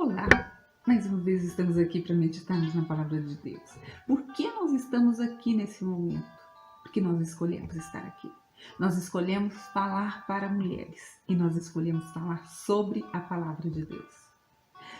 Olá! Mais uma vez estamos aqui para meditarmos na Palavra de Deus. Por que nós estamos aqui nesse momento? Porque nós escolhemos estar aqui. Nós escolhemos falar para mulheres e nós escolhemos falar sobre a Palavra de Deus.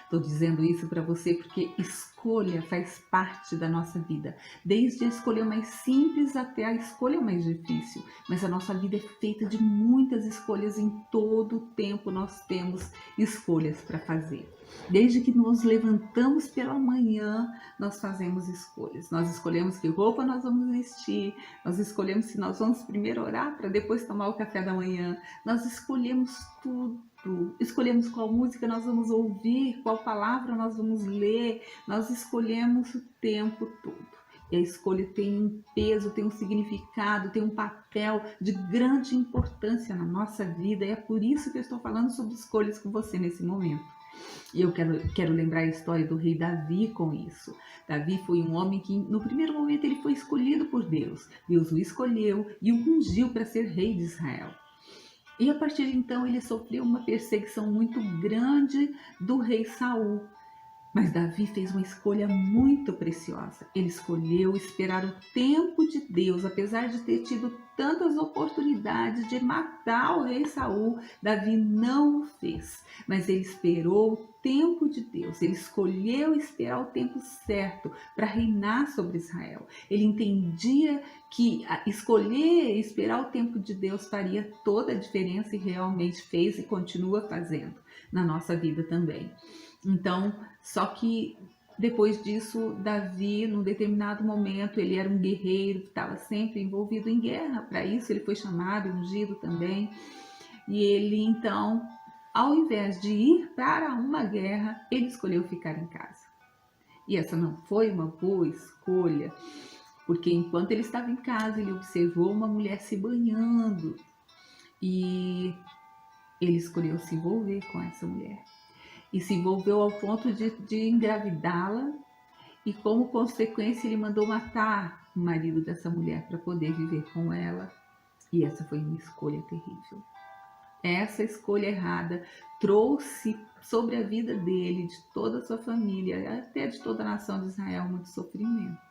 Estou dizendo isso para você porque escolha faz parte da nossa vida, desde a escolha mais simples até a escolha mais difícil. Mas a nossa vida é feita de muitas escolhas, em todo o tempo nós temos escolhas para fazer. Desde que nos levantamos pela manhã, nós fazemos escolhas. Nós escolhemos que roupa nós vamos vestir, nós escolhemos se nós vamos primeiro orar para depois tomar o café da manhã. Nós escolhemos tudo. Escolhemos qual música nós vamos ouvir, qual palavra nós vamos ler, nós escolhemos o tempo todo. E a escolha tem um peso, tem um significado, tem um papel de grande importância na nossa vida. E é por isso que eu estou falando sobre escolhas com você nesse momento. E eu quero lembrar a história do rei Davi com isso. Davi foi um homem que no primeiro momento ele foi escolhido por Deus. Deus o escolheu e o ungiu para ser rei de Israel. E a partir de então ele sofreu uma perseguição muito grande do rei Saul. Mas Davi fez uma escolha muito preciosa. Ele escolheu esperar o tempo de Deus, apesar de ter tido tantas oportunidades de matar o rei Saul. Davi não o fez, mas ele esperou o tempo de Deus. Ele escolheu esperar o tempo certo para reinar sobre Israel. Ele entendia que escolher esperar o tempo de Deus faria toda a diferença e realmente fez e continua fazendo na nossa vida também. Então, só que depois disso, Davi, num determinado momento, ele era um guerreiro que estava sempre envolvido em guerra. Para isso ele foi chamado e ungido também. E ele então, ao invés de ir para uma guerra, ele escolheu ficar em casa. E essa não foi uma boa escolha, porque enquanto ele estava em casa, ele observou uma mulher se banhando e ele escolheu se envolver com essa mulher. E se envolveu ao ponto de engravidá-la, e como consequência ele mandou matar o marido dessa mulher para poder viver com ela. E essa foi uma escolha terrível. Essa escolha errada trouxe sobre a vida dele, de toda a sua família, até de toda a nação de Israel, muito sofrimento.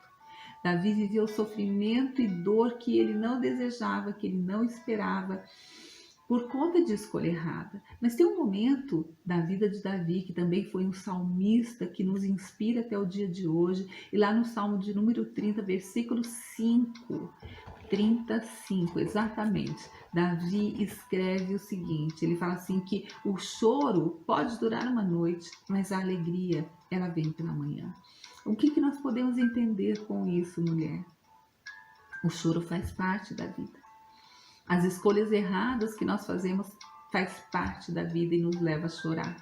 Davi viveu sofrimento e dor que ele não desejava, que ele não esperava, por conta de escolha errada. Mas tem um momento da vida de Davi, que também foi um salmista, que nos inspira até o dia de hoje. E lá no Salmo de número 30, versículo 5, 35, exatamente, Davi escreve o seguinte, ele fala assim que o choro pode durar uma noite, mas a alegria, ela vem pela manhã. O que nós podemos entender com isso, mulher? O choro faz parte da vida. As escolhas erradas que nós fazemos faz parte da vida e nos leva a chorar.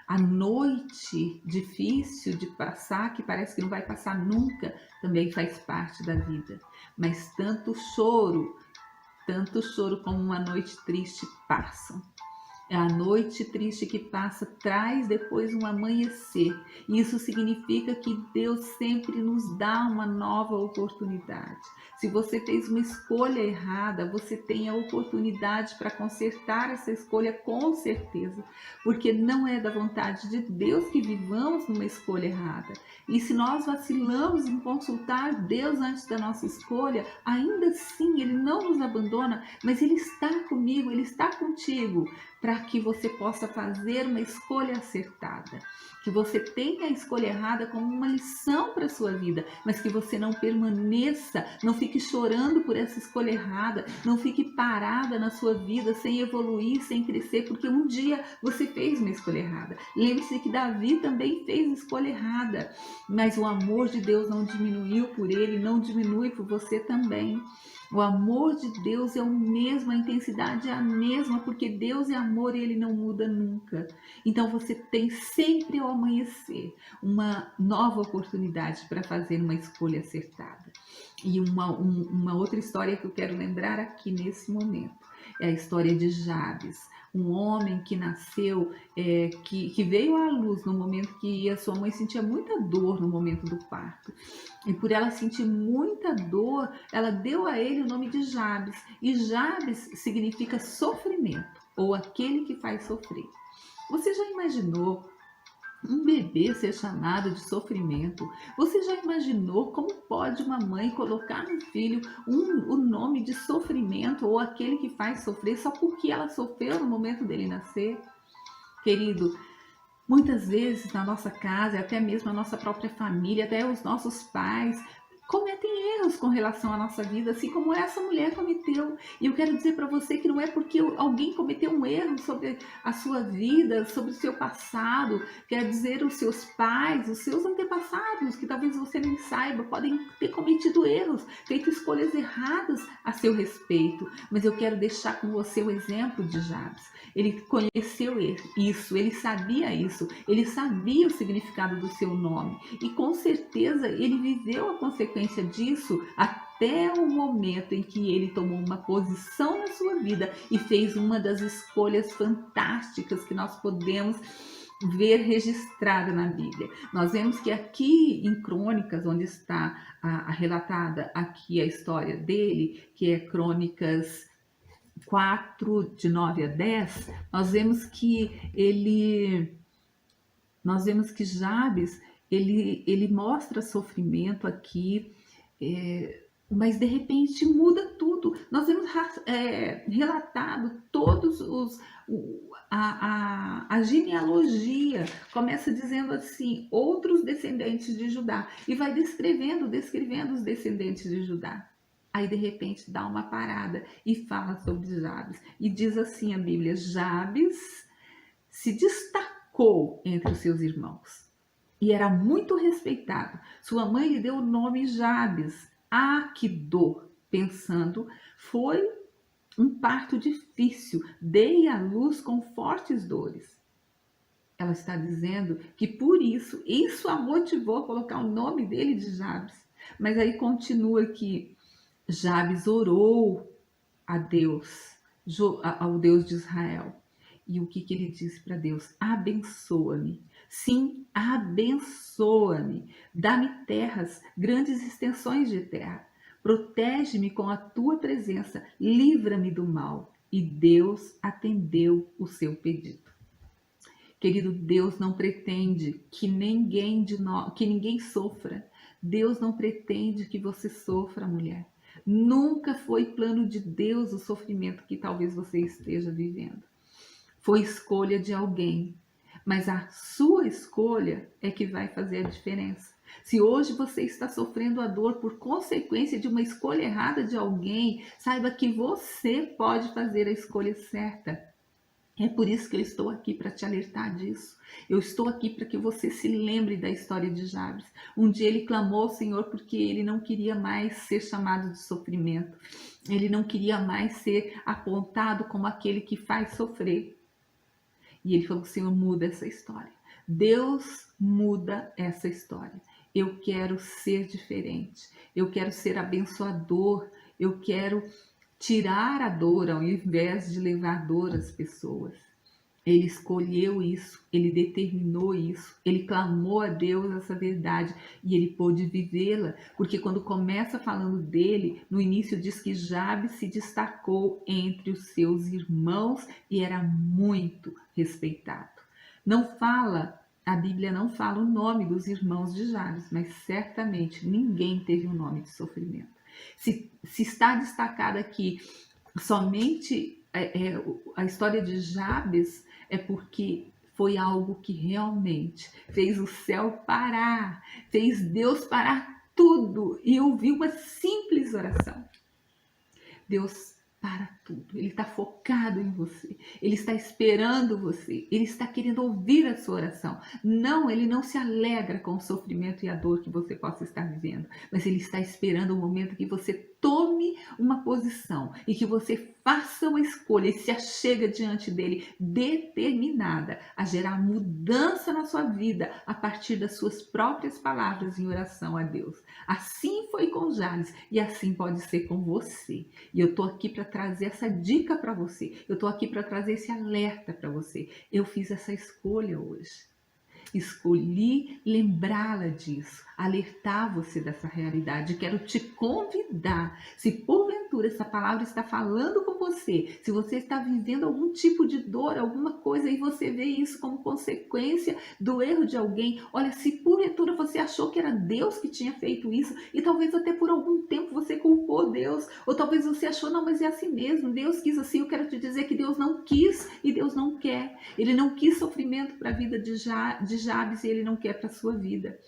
A noite difícil de passar, que parece que não vai passar nunca, também faz parte da vida. Mas tanto choro como uma noite triste passam. A noite triste que passa traz depois um amanhecer. Isso significa que Deus sempre nos dá uma nova oportunidade. Se você fez uma escolha errada, você tem a oportunidade para consertar essa escolha com certeza. Porque não é da vontade de Deus que vivamos numa escolha errada. E se nós vacilamos em consultar Deus antes da nossa escolha, ainda assim Ele não nos abandona, mas Ele está comigo, Ele está contigo, para que você possa fazer uma escolha acertada, que você tenha a escolha errada como uma lição para a sua vida, mas que você não permaneça, não fique chorando por essa escolha errada, não fique parada na sua vida sem evoluir, sem crescer, porque um dia você fez uma escolha errada. Lembre-se que Davi também fez escolha errada, mas o amor de Deus não diminuiu por ele, não diminui por você também. O amor de Deus é o mesmo, a intensidade é a mesma, porque Deus é amor e Ele não muda nunca. Então você tem sempre ao amanhecer uma nova oportunidade para fazer uma escolha acertada. E uma outra história que eu quero lembrar aqui nesse momento é a história de Jabes, um homem que nasceu, que veio à luz no momento que a sua mãe sentia muita dor no momento do parto. E por ela sentir muita dor, ela deu a ele o nome de Jabes. E Jabes significa sofrimento, ou aquele que faz sofrer. Você já imaginou um bebê ser chamado de sofrimento. Você já imaginou como pode uma mãe colocar no filho o nome de sofrimento ou aquele que faz sofrer só porque ela sofreu no momento dele nascer? Querido, muitas vezes na nossa casa, até mesmo a nossa própria família, até os nossos pais, cometem erros com relação à nossa vida, assim como essa mulher cometeu. E eu quero dizer para você que não é porque alguém cometeu um erro sobre a sua vida, sobre o seu passado, quer dizer, os seus pais, os seus antepassados, que talvez você nem saiba, podem ter cometido erros, feito escolhas erradas a seu respeito. Mas eu quero deixar com você o exemplo de Jabes. Ele conheceu isso, ele sabia isso, ele sabia o significado do seu nome e com certeza ele viveu a consequência disso até o momento em que ele tomou uma posição na sua vida e fez uma das escolhas fantásticas que nós podemos ver registrada na Bíblia. Nós vemos que aqui em Crônicas, onde está relatada aqui a história dele, que é Crônicas 4, de 9 a 10, nós vemos que Jabes, ele mostra sofrimento aqui, mas de repente muda tudo. Nós vemos relatado todos a genealogia, começa dizendo assim, outros descendentes de Judá, e vai descrevendo os descendentes de Judá. Aí de repente dá uma parada e fala sobre Jabes. E diz assim a Bíblia: Jabes se destacou entre os seus irmãos e era muito respeitado. Sua mãe lhe deu o nome Jabes. Ah, que dor! Pensando, foi um parto difícil, dei à luz com fortes dores. Ela está dizendo que por isso a motivou a colocar o nome dele de Jabes. Mas aí continua que Jabes orou a Deus, ao Deus de Israel. E o que ele disse para Deus? Abençoa-me. Sim, abençoa-me. Dá-me terras, grandes extensões de terra. Protege-me com a tua presença. Livra-me do mal. E Deus atendeu o seu pedido. Querido, Deus não pretende que ninguém sofra. Deus não pretende que você sofra, mulher. Nunca foi plano de Deus o sofrimento que talvez você esteja vivendo. Foi escolha de alguém, mas a sua escolha é que vai fazer a diferença. Se hoje você está sofrendo a dor por consequência de uma escolha errada de alguém, saiba que você pode fazer a escolha certa. É por isso que eu estou aqui para te alertar disso. Eu estou aqui para que você se lembre da história de Jabes. Um dia ele clamou ao Senhor porque ele não queria mais ser chamado de sofrimento. Ele não queria mais ser apontado como aquele que faz sofrer. E ele falou: Senhor, muda essa história. Deus muda essa história. Eu quero ser diferente. Eu quero ser abençoador. Eu quero tirar a dor ao invés de levar dor às pessoas. Ele escolheu isso, ele determinou isso, ele clamou a Deus essa verdade e ele pôde vivê-la, porque quando começa falando dele, no início diz que Jabes se destacou entre os seus irmãos e era muito respeitado. A Bíblia não fala o nome dos irmãos de Jabes, mas certamente ninguém teve um nome de sofrimento. Se está destacada aqui somente a história de Jabes, é porque foi algo que realmente fez o céu parar, fez Deus parar tudo e ouvir uma simples oração. Deus para tudo, Ele está focado em você, Ele está esperando você, Ele está querendo ouvir a sua oração. Não, Ele não se alegra com o sofrimento e a dor que você possa estar vivendo, mas Ele está esperando o momento que você tome uma posição e que você faça uma escolha e se achega diante dele determinada a gerar mudança na sua vida a partir das suas próprias palavras em oração a Deus. Assim foi com Jabes e assim pode ser com você. E eu tô aqui para trazer essa dica para você. Eu tô aqui para trazer esse alerta para você. Eu fiz essa escolha hoje. Escolhi lembrá-la disso, alertar você dessa realidade. Quero te convidar, se porventura essa palavra está falando com você, se você está vivendo algum tipo de dor, alguma coisa, e você vê isso como consequência do erro de alguém, olha, se porventura você achou que era Deus que tinha feito isso, e talvez até por algum tempo você culpou Deus, ou talvez você achou, não, mas é assim mesmo, Deus quis assim, eu quero te dizer que Deus não quis e Deus não quer. Ele não quis sofrimento para a vida de Jabes e ele não quer para a sua vida.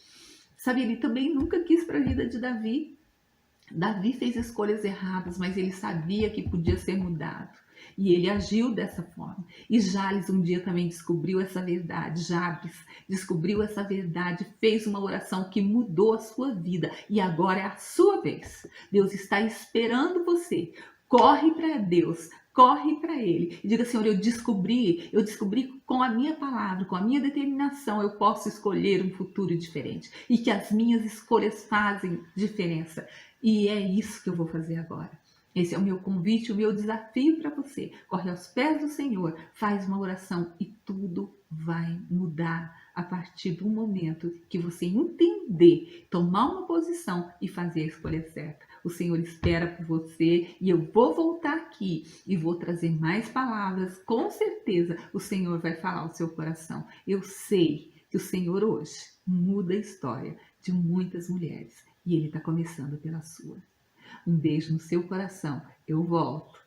Sabe, ele também nunca quis para a vida de Davi. Davi fez escolhas erradas, mas ele sabia que podia ser mudado. E ele agiu dessa forma. E Jales um dia também descobriu essa verdade. Jabes descobriu essa verdade, fez uma oração que mudou a sua vida. E agora é a sua vez. Deus está esperando você. Corre para Deus, corre para Ele. E diga, Senhor, eu descobri com a minha palavra, com a minha determinação, eu posso escolher um futuro diferente. E que as minhas escolhas fazem diferença. E é isso que eu vou fazer agora. Esse é o meu convite, o meu desafio para você. Corre aos pés do Senhor, faz uma oração e tudo vai mudar a partir do momento que você entender, tomar uma posição e fazer a escolha certa. O Senhor espera por você e eu vou voltar aqui e vou trazer mais palavras. Com certeza o Senhor vai falar ao seu coração. Eu sei que o Senhor hoje muda a história de muitas mulheres e Ele está começando pela sua. Um beijo no seu coração. Eu volto.